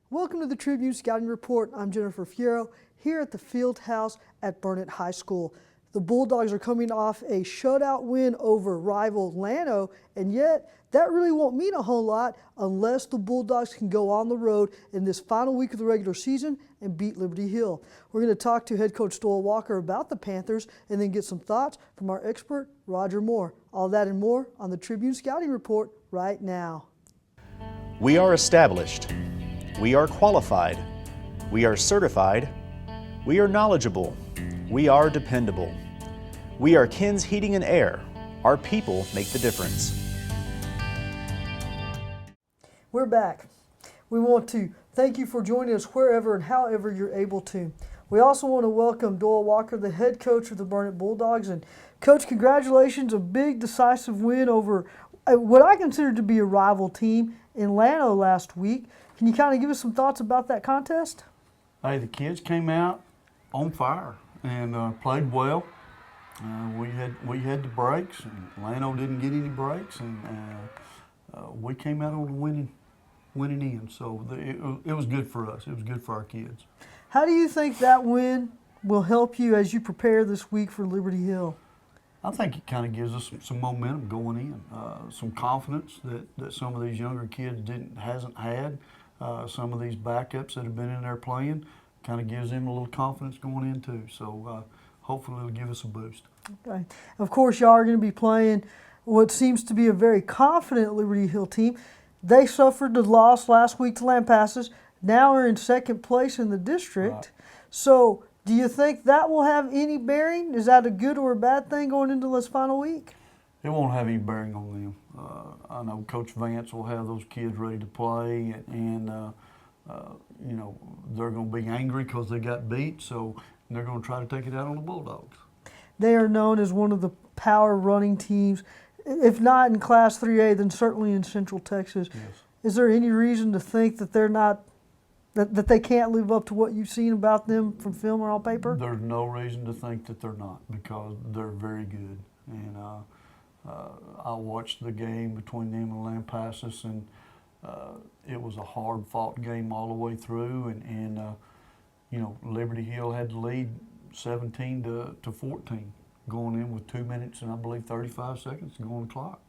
Welcome to the Tribune Scouting Report. I'm Jennifer Fierro here at the field house at Burnet High School. The Bulldogs are coming off a shutout win over rival Llano, and yet that really won't mean a whole lot unless the Bulldogs can go on the road in this final week of the regular season and beat Liberty Hill. We're going to talk to head coach Doyle Walker about the Panthers and then get some thoughts from our expert, Roger Moore. All that and more on the Tribune Scouting Report right now. We are established. We are qualified. We are certified. We are knowledgeable. We are dependable. We are Ken's Heating and Air. Our people make the difference. We're back. We want to thank you for joining us wherever and however you're able to. We also want to welcome Doyle Walker, the head coach of the Burnet Bulldogs. And Coach, congratulations, a big decisive win over what I consider to be a rival team in Llano last week. Can you kind of give us some thoughts about that contest? Hey, the kids came out on fire and played well. We had the breaks, and Llano didn't get any breaks, and we came out on the winning end. So it was good for us. It was good for our kids. How do you think that win will help you as you prepare this week for Liberty Hill? I think it kind of gives us some momentum going in, some confidence that some of these younger kids hasn't had. Some of these backups that have been in there playing kind of gives them a little confidence going in too. So hopefully it'll give us a boost. Okay. Of course, y'all are going to be playing what seems to be a very confident Liberty Hill team. They suffered the loss last week to Lampasas. Now are in second place in the district. Right. So do you think that will have any bearing? Is that a good or a bad thing going into this final week? It won't have any bearing on them. I know Coach Vance will have those kids ready to play, and you know, they're going to be angry because they got beat, so they're going to try to take it out on the Bulldogs. They are known as one of the power running teams, if not in Class 3A, then certainly in Central Texas. Yes. Is there any reason to think that they're not, that they can't live up to what you've seen about them from film or on paper? There's no reason to think that they're not, because they're very good. And I watched the game between them and Lampasas, and it was a hard-fought game all the way through. And you know, Liberty Hill had the lead 17 to 14 going in with 2 minutes and I believe 35 seconds to go on the clock.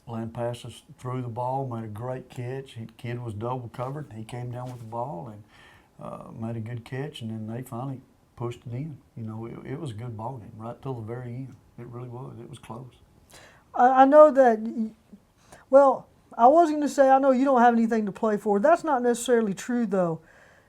Lampasas threw the ball, made a great catch. The kid was double covered. He came down with the ball and made a good catch, and then they finally pushed it in. You know, it was a good ball game right till the very end. It really was. It was close. I know that, well, I was going to say I know you don't have anything to play for. That's not necessarily true, though.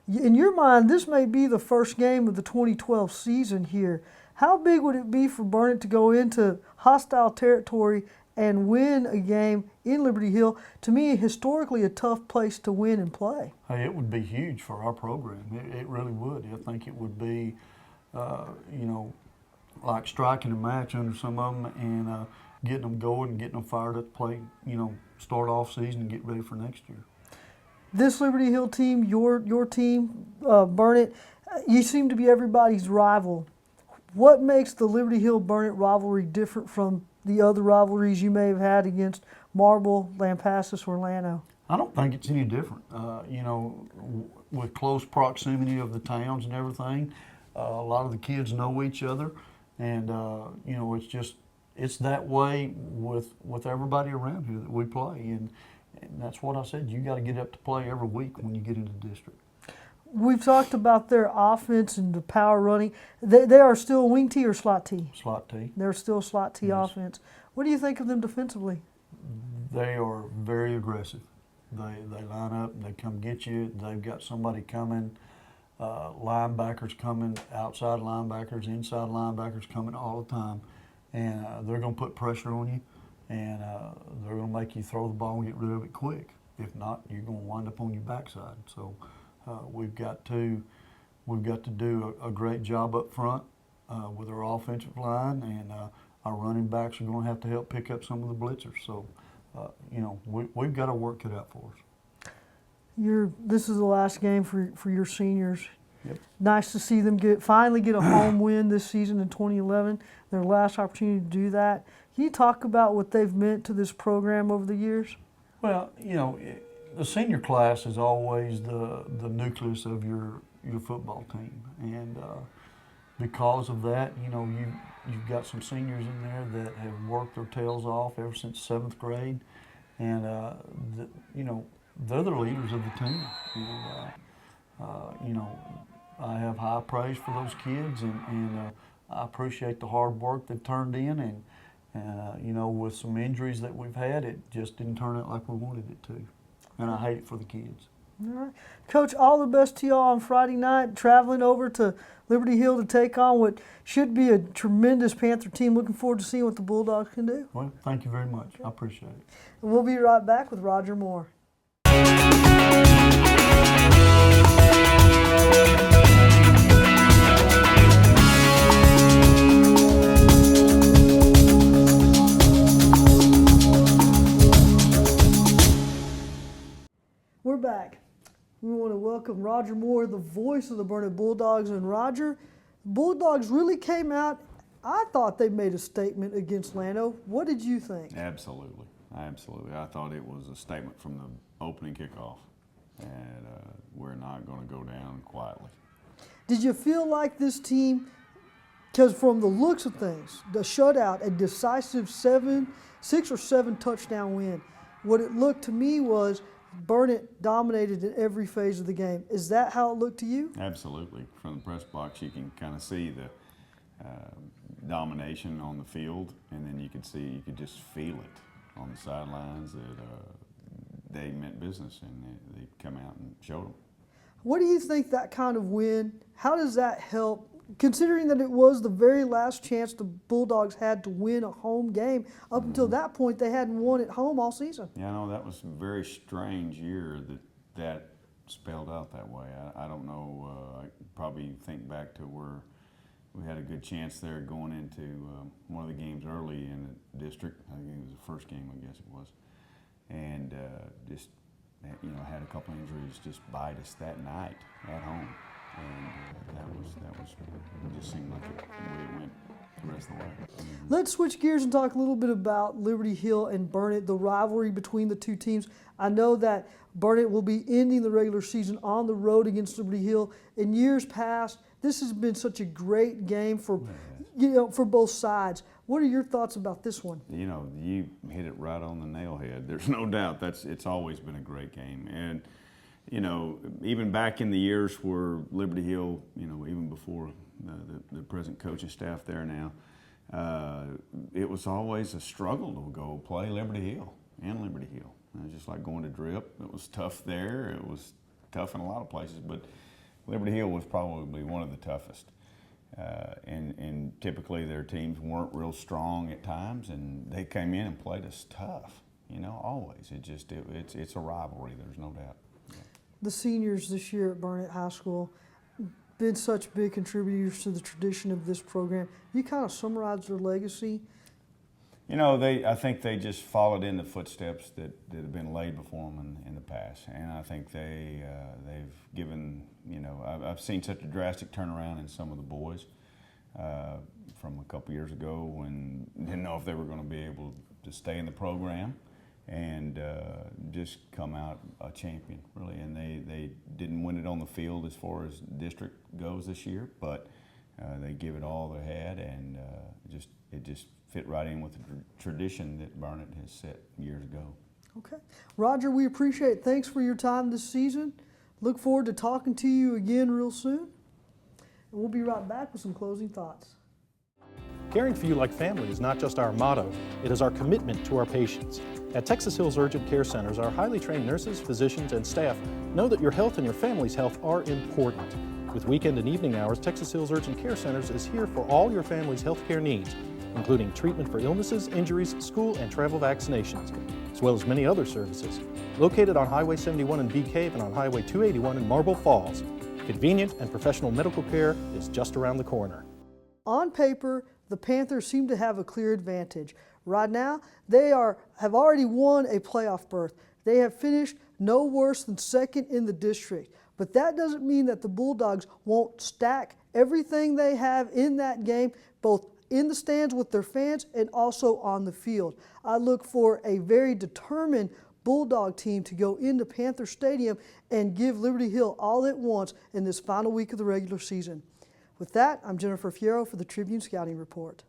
In your mind, this may be the first game of the 2012 season here. How big would it be for Burnet to go into hostile territory and win a game in Liberty Hill? To me, historically a tough place to win and play. Hey, it would be huge for our program. It really would. I think it would be, you know, like striking a match under some of them and getting them going and getting them fired up to play, you know, start off season and get ready for next year. This Liberty Hill team, your team, Burnet, you seem to be everybody's rival. What makes the Liberty Hill Burnet rivalry different from the other rivalries you may have had against Marble, Lampasas, or Llano? I don't think it's any different. You know, with close proximity of the towns and everything, a lot of the kids know each other, and you know, it's that way with everybody around here that we play, and that's what I said. You got to get up to play every week when you get into the district. We've talked about their offense and the power running. They are still wing T or slot T? Slot T. They're still slot T Yes. offense. What do you think of them defensively? They are very aggressive. They line up, they come get you. They've got somebody coming, linebackers coming, outside linebackers, inside linebackers coming all the time. And they're going to put pressure on you, and they're going to make you throw the ball and get rid of it quick. If not, you're going to wind up on your backside. So we've got to do a great job up front with our offensive line, and our running backs are going to have to help pick up some of the blitzers. So, you know, we've got to work it out for us. This is the last game for your seniors. Yep. Nice to see them finally get a home win this season in 2011. Their last opportunity to do that. Can you talk about what they've meant to this program over the years? Well, you know, The senior class is always the nucleus of your football team, and because of that, you know, you've got some seniors in there that have worked their tails off ever since 7th grade, and you know, they're the leaders of the team. And you know, I have high praise for those kids, and I appreciate the hard work they've turned in, and you know, with some injuries that we've had, it just didn't turn out like we wanted it to, and I hate it for the kids. All right. Coach, all the best to y'all on Friday night, traveling over to Liberty Hill to take on what should be a tremendous Panther team. Looking forward to seeing what the Bulldogs can do. Well, thank you very much. I appreciate it. And we'll be right back with Roger Moore. We're back. We want to welcome Roger Moore, the voice of the Burnet Bulldogs. And Roger, Bulldogs really came out. I thought they made a statement against Llano. What did you think? Absolutely. Absolutely. I thought it was a statement from the opening kickoff, and we're not going to go down quietly. Did you feel like this team, because from the looks of things, the shutout, a decisive 6 or 7 touchdown win, what it looked to me was Burnet dominated in every phase of the game. Is that how it looked to you? Absolutely. From the press box, you can kind of see the domination on the field, and then you could just feel it on the sidelines that they meant business, and they come out and showed them. What do you think that kind of win, how does that help, considering that it was the very last chance the Bulldogs had to win a home game? Up until that point, they hadn't won at home all season. Yeah, no, that was a very strange year that spelled out that way. I don't know, I probably think back to where we had a good chance there going into one of the games early in the district. I think it was the first game, I guess it was. And just, you know, had a couple injuries just bite us that night at home. And it just seemed like the way it went the rest of the way. Let's switch gears and talk a little bit about Liberty Hill and Burnet, the rivalry between the two teams. I know that Burnet will be ending the regular season on the road against Liberty Hill. In years past, this has been such a great game for, you know, for both sides. What are your thoughts about this one? You know, you hit it right on the nail head. There's no doubt it's always been a great game. And you know, even back in the years where Liberty Hill, you know, even before the present coaching staff there now, it was always a struggle to go play Liberty Hill and Liberty Hill. It was just like going to Drip. It was tough there. It was tough in a lot of places, but Liberty Hill was probably one of the toughest. And typically their teams weren't real strong at times, and they came in and played us tough. You know, always. It's a rivalry. There's no doubt. The seniors this year at Burnet High School been such big contributors to the tradition of this program. You kind of summarize their legacy. You know, I think they just followed in the footsteps that have been laid before them in the past, and I think they've given. You know, I've seen such a drastic turnaround in some of the boys from a couple years ago when didn't know if they were going to be able to stay in the program, and just come out a champion, really. And they didn't win it on the field as far as district goes this year, but they give it all they had, and it just fit right in with the tradition that Burnet has set years ago. Okay. Roger, we appreciate it. Thanks for your time this season. Look forward to talking to you again real soon. And we'll be right back with some closing thoughts. Caring for you like family is not just our motto, it is our commitment to our patients. At Texas Hills Urgent Care Centers, our highly trained nurses, physicians, and staff know that your health and your family's health are important. With weekend and evening hours, Texas Hills Urgent Care Centers is here for all your family's health care needs, including treatment for illnesses, injuries, school and travel vaccinations, as well as many other services. Located on Highway 71 in Bee Cave and on Highway 281 in Marble Falls, convenient and professional medical care is just around the corner. On paper, the Panthers seem to have a clear advantage. Right now, they have already won a playoff berth. They have finished no worse than second in the district. But that doesn't mean that the Bulldogs won't stack everything they have in that game, both in the stands with their fans and also on the field. I look for a very determined Bulldog team to go into Panther Stadium and give Liberty Hill all it wants in this final week of the regular season. With that, I'm Jennifer Fierro for the Tribune Scouting Report.